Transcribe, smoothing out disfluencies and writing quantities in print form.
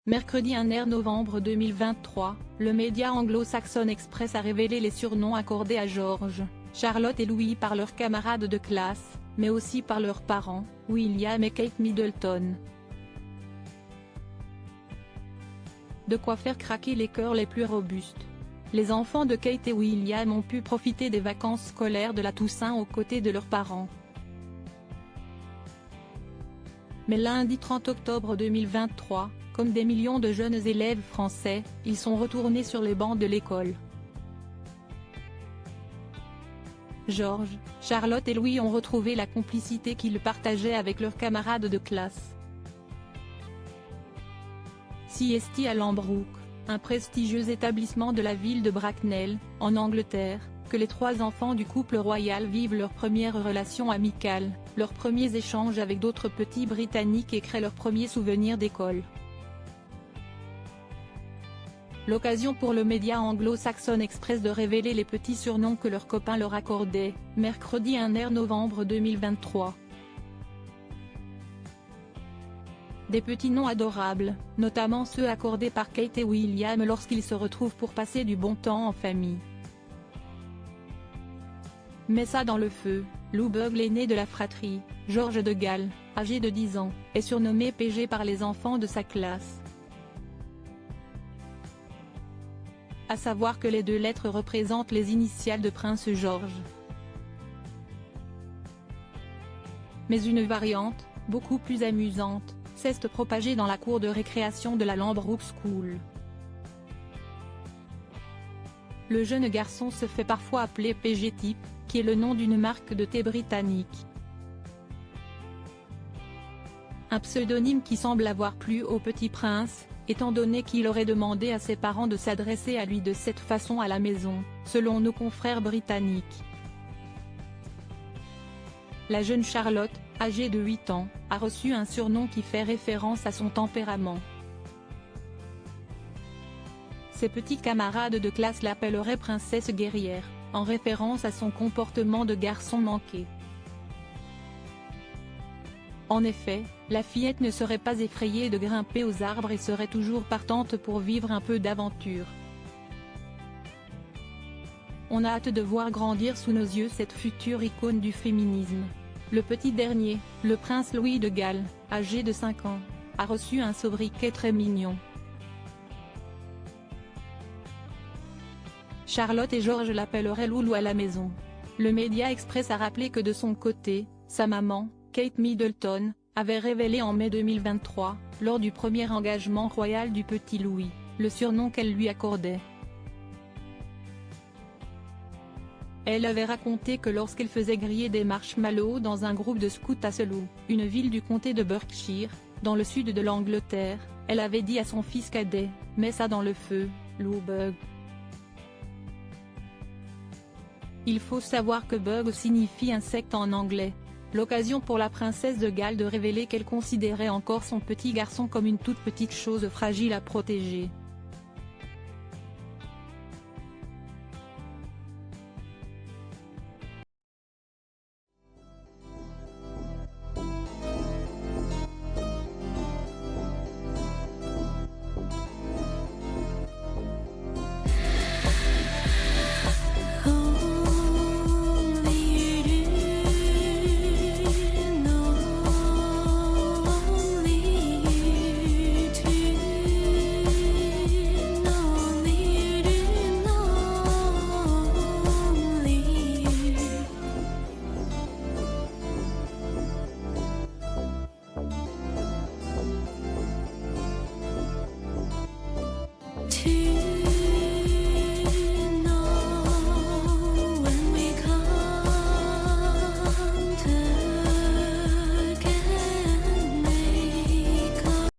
Mercredi 1er novembre 2023, le média anglo-saxon Express a révélé les surnoms accordés à George, Charlotte et Louis par leurs camarades de classe, mais aussi par leurs parents, William et Kate Middleton. De quoi faire craquer les cœurs les plus robustes. Les enfants de Kate et William ont pu profiter des vacances scolaires de la Toussaint aux côtés de leurs parents. Mais lundi 30 octobre 2023, comme des millions de jeunes élèves français, ils sont retournés sur les bancs de l'école. George, Charlotte et Louis ont retrouvé la complicité qu'ils partageaient avec leurs camarades de classe. CST à Lambrouck, un prestigieux établissement de la ville de Bracknell, en Angleterre, que les trois enfants du couple royal vivent leurs premières relations amicales, leurs premiers échanges avec d'autres petits Britanniques et créent leurs premiers souvenirs d'école. L'occasion pour le média anglo-saxon Express de révéler les petits surnoms que leurs copains leur accordaient, mercredi 1er novembre 2023. Des petits noms adorables, notamment ceux accordés par Kate et William lorsqu'ils se retrouvent pour passer du bon temps en famille. Met ça dans le feu, Lou Bug, l'aîné de la fratrie, George de Galles, âgé de 10 ans, est surnommé PG par les enfants de sa classe. À savoir que les deux lettres représentent les initiales de Prince George. Mais une variante, beaucoup plus amusante, s'est propagée dans la cour de récréation de la Lambrouck School. Le jeune garçon se fait parfois appeler PG Type, qui est le nom d'une marque de thé britannique. Un pseudonyme qui semble avoir plu au petit prince, étant donné qu'il aurait demandé à ses parents de s'adresser à lui de cette façon à la maison, selon nos confrères britanniques. La jeune Charlotte, âgée de 8 ans, a reçu un surnom qui fait référence à son tempérament. Ses petits camarades de classe l'appelleraient princesse guerrière, en référence à son comportement de garçon manqué. En effet, la fillette ne serait pas effrayée de grimper aux arbres et serait toujours partante pour vivre un peu d'aventure. On a hâte de voir grandir sous nos yeux cette future icône du féminisme. Le petit dernier, le prince Louis de Galles, âgé de 5 ans, a reçu un sobriquet très mignon. Charlotte et George l'appelleraient Loulou à la maison. Le média Express a rappelé que de son côté, sa maman, Kate Middleton, avait révélé en mai 2023, lors du premier engagement royal du petit Louis, le surnom qu'elle lui accordait. Elle avait raconté que lorsqu'elle faisait griller des marshmallows dans un groupe de scouts à Selous, une ville du comté de Berkshire, dans le sud de l'Angleterre, elle avait dit à son fils cadet, « Mets ça dans le feu, Lou Bug ». Il faut savoir que Bug signifie insecte en anglais. L'occasion pour la princesse de Galles de révéler qu'elle considérait encore son petit garçon comme une toute petite chose fragile à protéger.